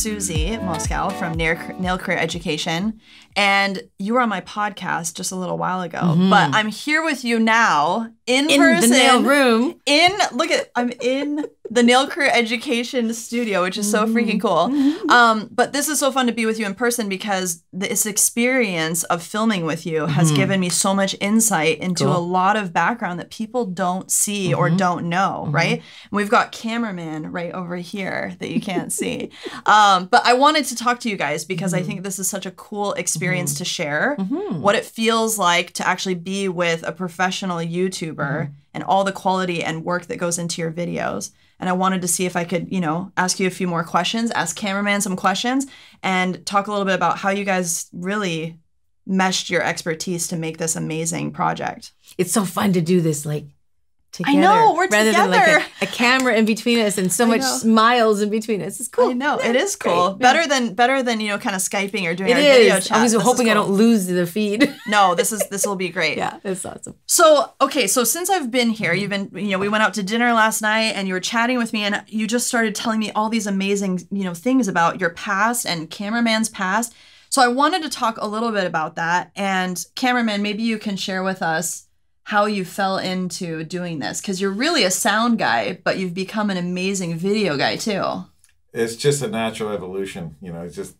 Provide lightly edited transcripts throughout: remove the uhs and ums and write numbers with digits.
Suzie Moskal from Nail Career Education, and you were on my podcast just a little while ago. But I'm here with you now in person. In the nail room. I'm in the Nail Career Education studio, which is so freaking cool. But this is so fun to be with you in person because this experience of filming with you has given me so much insight into a lot of background that people don't see or don't know, right? And we've got Cameraman right over here that you can't see. But I wanted to talk to you guys because I think this is such a cool experience to share, what it feels like to actually be with a professional YouTuber and all the quality and work that goes into your videos. And I wanted to see if I could, ask you a few more questions, ask Cameraman some questions, and talk a little bit about how you guys really meshed your expertise to make this amazing project. It's so fun to do this, together. I know, we're rather together. Than a camera in between us and so much smiles in between us. It's cool. I know, it is cool. Great. Better than kind of Skyping or doing it our is. video chat. I was hoping I don't lose the feed. No, this will be great. Yeah, it's awesome. So since I've been here, you've been, we went out to dinner last night and you were chatting with me and you just started telling me all these amazing, things about your past and Cameraman's past. So I wanted to talk a little bit about that. And Cameraman, maybe you can share with us how you fell into doing this, because you're really a sound guy, but you've become an amazing video guy too. It's just a natural evolution. It's just,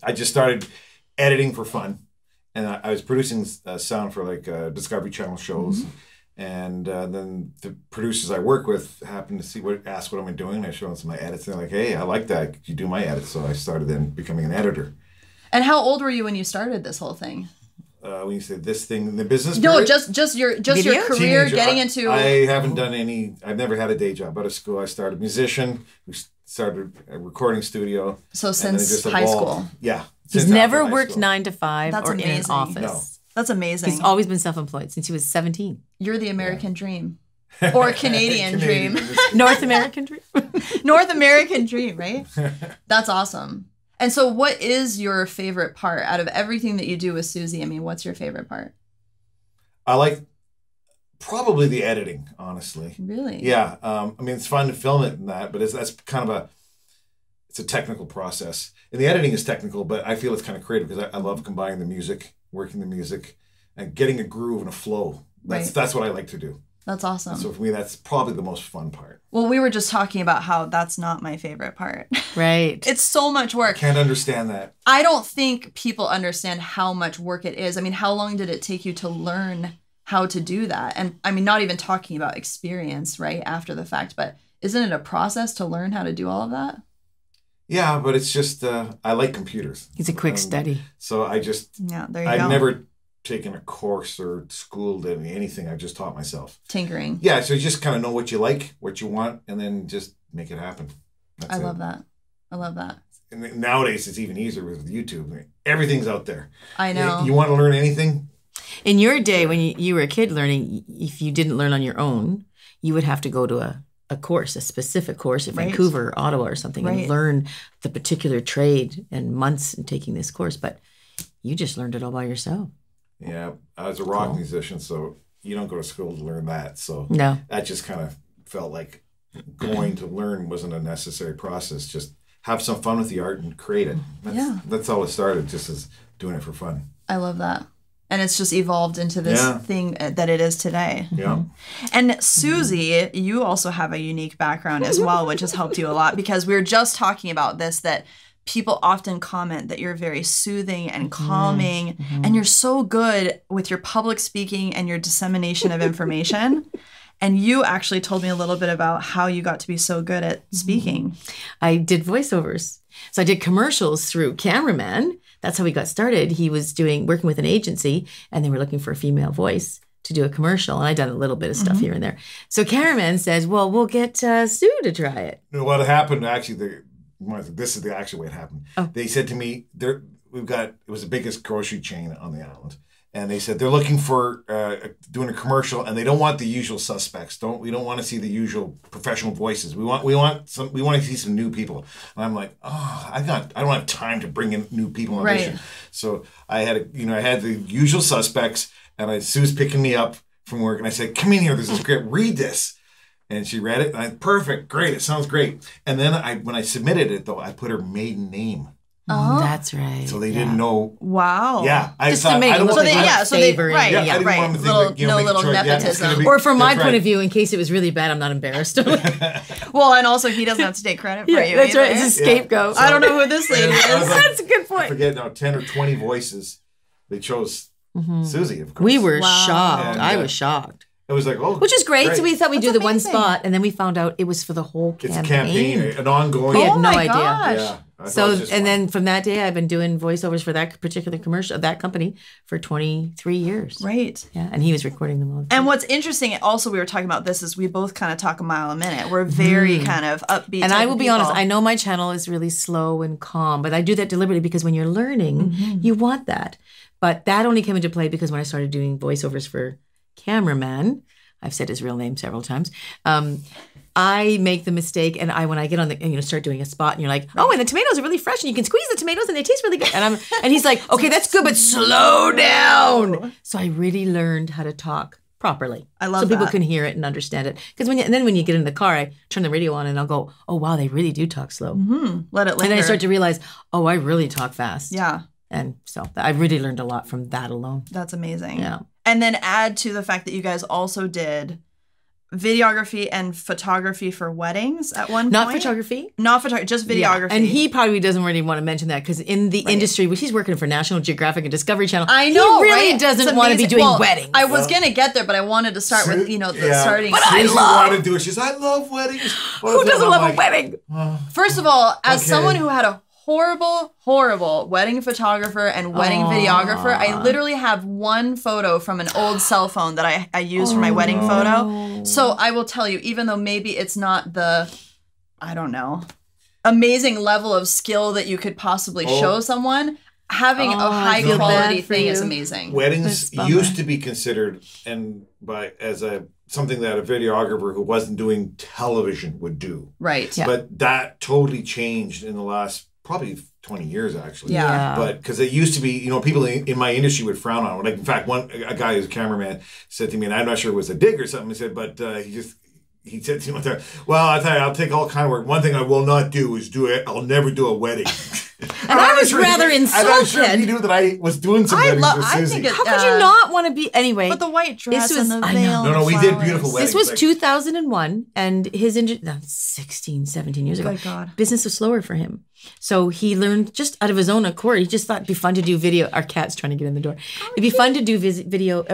I just started editing for fun. And I was producing sound for Discovery Channel shows. And then the producers I work with happened to ask what am I doing. I show them some of my edits. And they're like, hey, I like that. Could you do my edits? So I started then becoming an editor. And how old were you when you started this whole thing? When you say this thing in the business No, period? just your career, Teenager. getting into... I haven't done any... I've never had a day job out of school. I started musician. We started a recording studio. So since high school? Yeah. He's never worked 9 to 5 That's or amazing. in an office. No. That's amazing. He's always been self-employed since he was 17. You're the American dream. Or a Canadian dream. North American dream. North American dream, right? That's awesome. And so what is your favorite part out of everything that you do with Suzie? I mean, what's your favorite part? I like probably the editing, honestly. Really? Yeah. It's fun to film it and that, but that's kind of it's a technical process. And the editing is technical, but I feel it's kind of creative because I love combining the music, working the music, and getting a groove and a flow. That's what I like to do. That's awesome. So for me, that's probably the most fun part. Well, we were just talking about how that's not my favorite part. Right. It's so much work. Can't understand that. I don't think people understand how much work it is. I mean, how long did it take you to learn how to do that? And I mean, not even talking about experience, right, after the fact, but isn't it a process to learn how to do all of that? Yeah, but it's just, I like computers. He's a quick study. So there you go. I've never taken a course or schooled anything. I've just taught myself. Tinkering. Yeah, so you just kind of know what you like, what you want, and then just make it happen. I love that. And nowadays, it's even easier with YouTube. Everything's out there. I know. You want to learn anything? In your day, when you were a kid learning, if you didn't learn on your own, you would have to go to a course, a specific course in Vancouver or Ottawa or something, and learn the particular trade and months in taking this course. But you just learned it all by yourself. Yeah, I was a rock musician, so you don't go to school to learn that. So that just kind of felt like going to learn wasn't a necessary process. Just have some fun with the art and create it. That's all it started, just as doing it for fun. I love that. And it's just evolved into this thing that it is today. Yeah. And Suzie, you also have a unique background as well, which has helped you a lot, because we were just talking about this, that people often comment that you're very soothing and calming, and you're so good with your public speaking and your dissemination of information. And you actually told me a little bit about how you got to be so good at speaking. I did voiceovers. So I did commercials through Cameraman. That's how we got started. He was working with an agency, and they were looking for a female voice to do a commercial. And I'd done a little bit of stuff here and there. So Cameraman says, well, we'll get Sue to try it. What happened, actually, this is the actual way it happened. Oh. They said to me, it was the biggest grocery chain on the island. And they said they're looking for doing a commercial, and they don't want the usual suspects. We don't want to see the usual professional voices. We want to see some new people. And I'm like, I don't have time to bring in new people on audition. So I had the usual suspects, and Sue's picking me up from work, and I said, come in here, there's this script, read this. And she read it, and perfect, great, it sounds great. And then when I submitted it, though, I put her maiden name. Oh, that's right. So they didn't know. Wow. Yeah, I just thought, to make I don't want right. Yeah, I didn't want them to think that, no making little sure, nepotism. Or from my point of view, in case it was really bad, I'm not embarrassed. Well, and also he doesn't have to take credit for you. That's either. right. It's a scapegoat. So, I don't know who this lady is. That's a good point. I forget now, 10 or 20 voices. They chose Suzie, of course. We were shocked. And, I was shocked. It was like, oh, which is great. So we thought we'd do the one amazing. spot, and then we found out it was for the whole campaign. It's a campaign, an ongoing. We had no my idea. gosh. Yeah. So, and then from that day, I've been doing voiceovers for that particular commercial, that company, for 23 years. Right. Yeah, and he was recording them all. And what's interesting, also, we were talking about this, is we both kind of talk a mile a minute. We're very kind of upbeat. And I will be people. honest, I know my channel is really slow and calm, but I do that deliberately because when you're learning, you want that. But that only came into play because when I started doing voiceovers for Cameraman, I've said his real name several times. I make the mistake, and when I get on the start doing a spot, and you're like, oh, and the tomatoes are really fresh, and you can squeeze the tomatoes, and they taste really good. And he's like, okay, that's good, but slow down. So I really learned how to talk properly. I love so people that. can hear it and understand it. Because when you get in the car, I turn the radio on, and I'll go, oh wow, they really do talk slow. Let it linger. And then I start to realize, oh, I really talk fast. Yeah. And so I really learned a lot from that alone. That's amazing. Yeah. And then add to the fact that you guys also did videography and photography for weddings at one point. Not photography. Not photography, just videography. Yeah. And he probably doesn't really want to mention that because in the industry, which he's working for National Geographic and Discovery Channel, I know, he really right? doesn't want to be doing weddings. I was going to get there, but I wanted to start with, the starting. But Suzie wanted to do it. She's I love weddings. Who doesn't love a wedding? First of all, as someone who had a horrible wedding photographer and wedding videographer, I literally have one photo from an old cell phone that I used for my wedding photo. So I will tell you, even though maybe it's not the, I don't know, amazing level of skill that you could possibly show someone, having a high quality thing is amazing. Weddings used to be considered something that a videographer who wasn't doing television would do. Right. Yeah. But that totally changed in the last probably 20 years, actually. Yeah. But because it used to be, people in my industry would frown on it. Like, in fact, a guy who's a cameraman said to me, and I'm not sure it was a dig or something, he said, but he said to me, well, I tell you, I'll take all kind of work. One thing I will not do is I'll never do a wedding. And I was rather insulted. I'm sure he knew that I was doing some weddings with Suzie. How could you not want to be, anyway. But the white dress and the I veil. No, we did beautiful weddings. This was 2001, and his 16, 17 years ago. Good God. Business was slower for him. So he learned just out of his own accord. He just thought it'd be fun to do video. Our cat's trying to get in the door. It'd be fun to do video.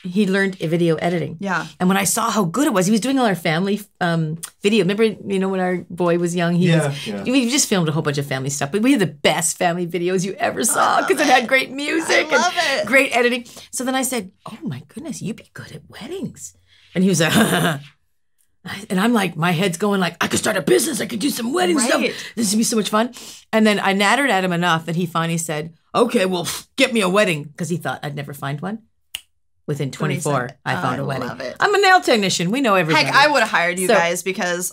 He learned video editing. Yeah. And when I saw how good it was, he was doing all our family video. Remember, when our boy was young, we just filmed a whole bunch of family stuff. But we had the best family videos you ever saw because it had great music and great editing. So then I said, oh my goodness, you'd be good at weddings. And he was like, and I'm like, my head's going like, I could start a business. I could do some wedding stuff. This would be so much fun. And then I nattered at him enough that he finally said, okay, well, get me a wedding. Because he thought I'd never find one. Within 24, I found a wedding. I'm a nail technician. We know everybody. Heck, I would have hired you guys because...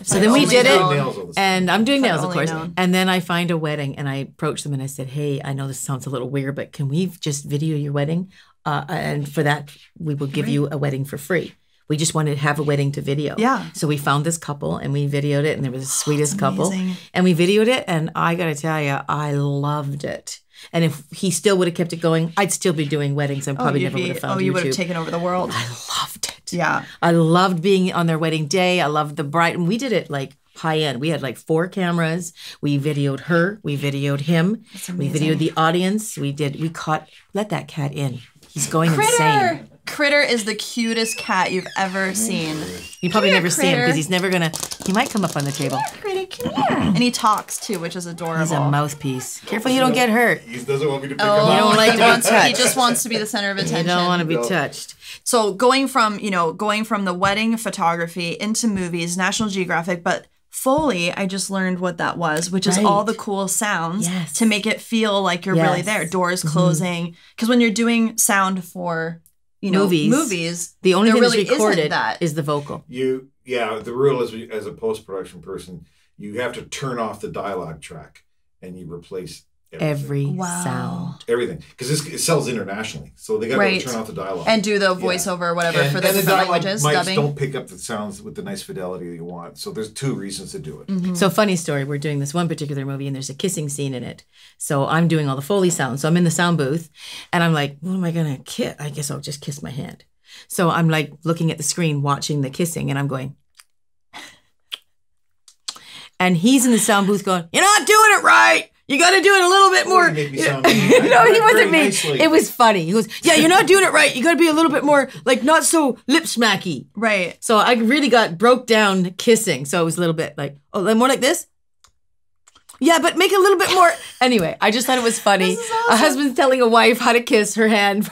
So then we did nails it, and I'm doing nails, of course. Known. And then I find a wedding, and I approach them, and I said, hey, I know this sounds a little weird, but can we just video your wedding? And for that, we will give you a wedding for free. We just wanted to have a wedding to video. Yeah. So we found this couple, and we videoed it, and they were the sweetest couple. And we videoed it, and I got to tell you, I loved it. And if he still would have kept it going, I'd still be doing weddings. I probably never would have found YouTube. You would have taken over the world. I loved it. Yeah. I loved being on their wedding day. I loved the bride. And we did it like high end. We had like 4 cameras. We videoed her. We videoed him. We videoed the audience. Let that cat in. He's going insane. Critter is the cutest cat you've ever seen. You probably never see him because he's never he might come up on the table. Critter, come here. And he talks too, which is adorable. He's a mouthpiece. Careful you don't get hurt. He doesn't want me to pick him You up. don't like to be touched. He just wants to be the center of attention. You don't want to be touched. So going from the wedding photography into movies, National Geographic, but Foley, I just learned what that was, which is all the cool sounds to make it feel like you're really there. Doors closing. Because when you're doing sound for movies, the only thing really that's recorded is the vocal. The rule is, as a post-production person, you have to turn off the dialogue track and you replace every sound. Everything. Because it sells internationally. So they got to turn off the dialogue. And do the voiceover or whatever for the different languages. Mics dubbing. don't pick up the sounds with the nice fidelity that you want. So there's 2 reasons to do it. So funny story. We're doing this one particular movie and there's a kissing scene in it. So I'm doing all the Foley sounds. So I'm in the sound booth and I'm like, what am I going to kiss? I guess I'll just kiss my hand. So I'm like looking at the screen, watching the kissing and I'm going... And he's in the sound booth going, you're not doing it right. You got to do it a little bit more. No, he wasn't mean. It was funny. He goes, yeah, you're not doing it right. You got to be a little bit more, like, not so lip smacky. Right. So I really broke down kissing. So it was a little bit like, oh, more like this? Yeah, but make it a little bit more. Anyway, I just thought it was funny. Awesome. A husband's telling a wife how to kiss her hand.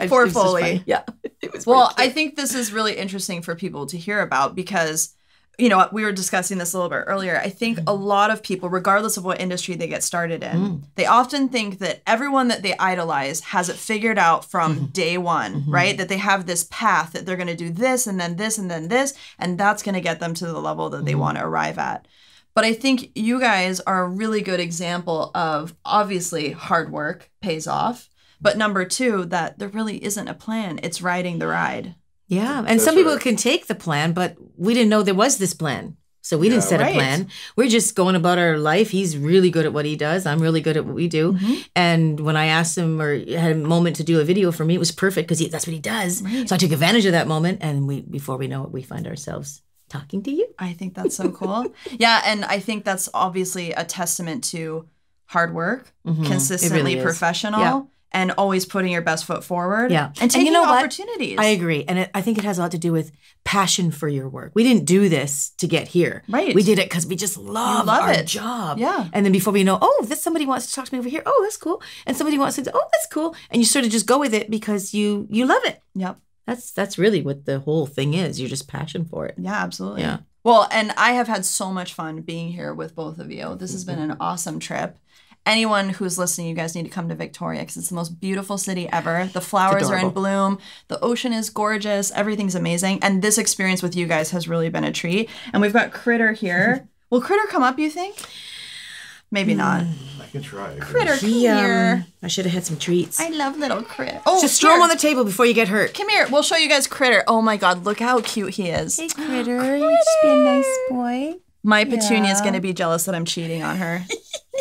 For Foley. Yeah. It was I think this is really interesting for people to hear about because... You know, we were discussing this a little bit earlier. I think a lot of people, regardless of what industry they get started in, they often think that everyone that they idolize has it figured out from day one, right? That they have this path that they're going to do this and then this and then this, and that's going to get them to the level that they want to arrive at. But I think you guys are a really good example of, obviously, hard work pays off. But number 2, that there really isn't a plan. It's riding the ride. Yeah, and some people can take the plan, but we didn't know there was this plan. So we didn't set a plan. We're just going about our life. He's really good at what he does. I'm really good at what we do. And when I asked him or had a moment to do a video for me, it was perfect because that's what he does. Right. So I took advantage of that moment. And before we know it, we find ourselves talking to you. I think that's so cool. Yeah, and I think that's obviously a testament to hard work, consistently professional. And always putting your best foot forward. Yeah. And taking opportunities. I agree. And I think it has a lot to do with passion for your work. We didn't do this to get here. Right. We did it because we just love our job. Yeah. And then before we know, somebody wants to talk to me over here. Oh, that's cool. And somebody wants to say, oh, that's cool. And you sort of just go with it because you love it. Yep. That's really what the whole thing is. You're just passion for it. Yeah, absolutely. Yeah. Well, and I have had so much fun being here with both of you. This has been an awesome trip. Anyone who's listening, you guys need to come to Victoria because it's the most beautiful city ever. The flowers are in bloom. The ocean is gorgeous. Everything's amazing. And this experience with you guys has really been a treat. And we've got Critter here. Will Critter come up, you think? Maybe not. I can try. Critter, come here. I should have had some treats. I love little Critter. Oh, just throw him on the table before you get hurt. Come here. We'll show you guys Critter. Oh, my God. Look how cute he is. Hey, Critter. You just be a nice boy. My Petunia is going to be jealous that I'm cheating on her.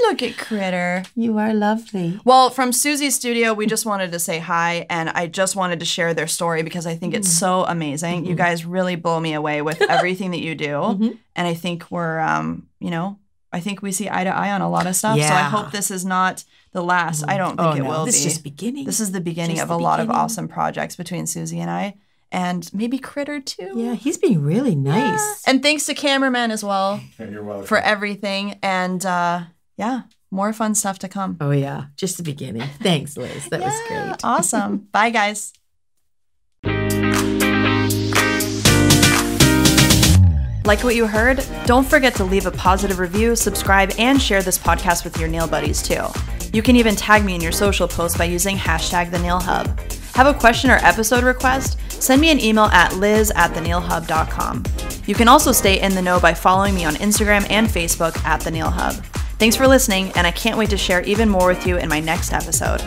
Look at Critter. You are lovely. Well, from Suzie's studio, we just wanted to say hi, and I just wanted to share their story because I think it's so amazing. You guys really blow me away with everything that you do, and I think we're, I think we see eye to eye on a lot of stuff. Yeah. So I hope this is not the last. I don't think it will be. This is just beginning. This is the beginning of a lot of awesome projects between Suzie and I. And maybe Critter too. Yeah, he's being really nice. Yeah. And thanks to Cameraman as well. You're welcome. For everything. And more fun stuff to come. Oh yeah, just the beginning. Thanks, Liz. That was great. Awesome. Bye, guys. Like what you heard? Don't forget to leave a positive review, subscribe, and share this podcast with your nail buddies too. You can even tag me in your social posts by using #TheNailHub. Have a question or episode request? Send me an email at liz@thenailhub.com. You can also stay in the know by following me on Instagram and Facebook @TheNailHub. Thanks for listening, and I can't wait to share even more with you in my next episode.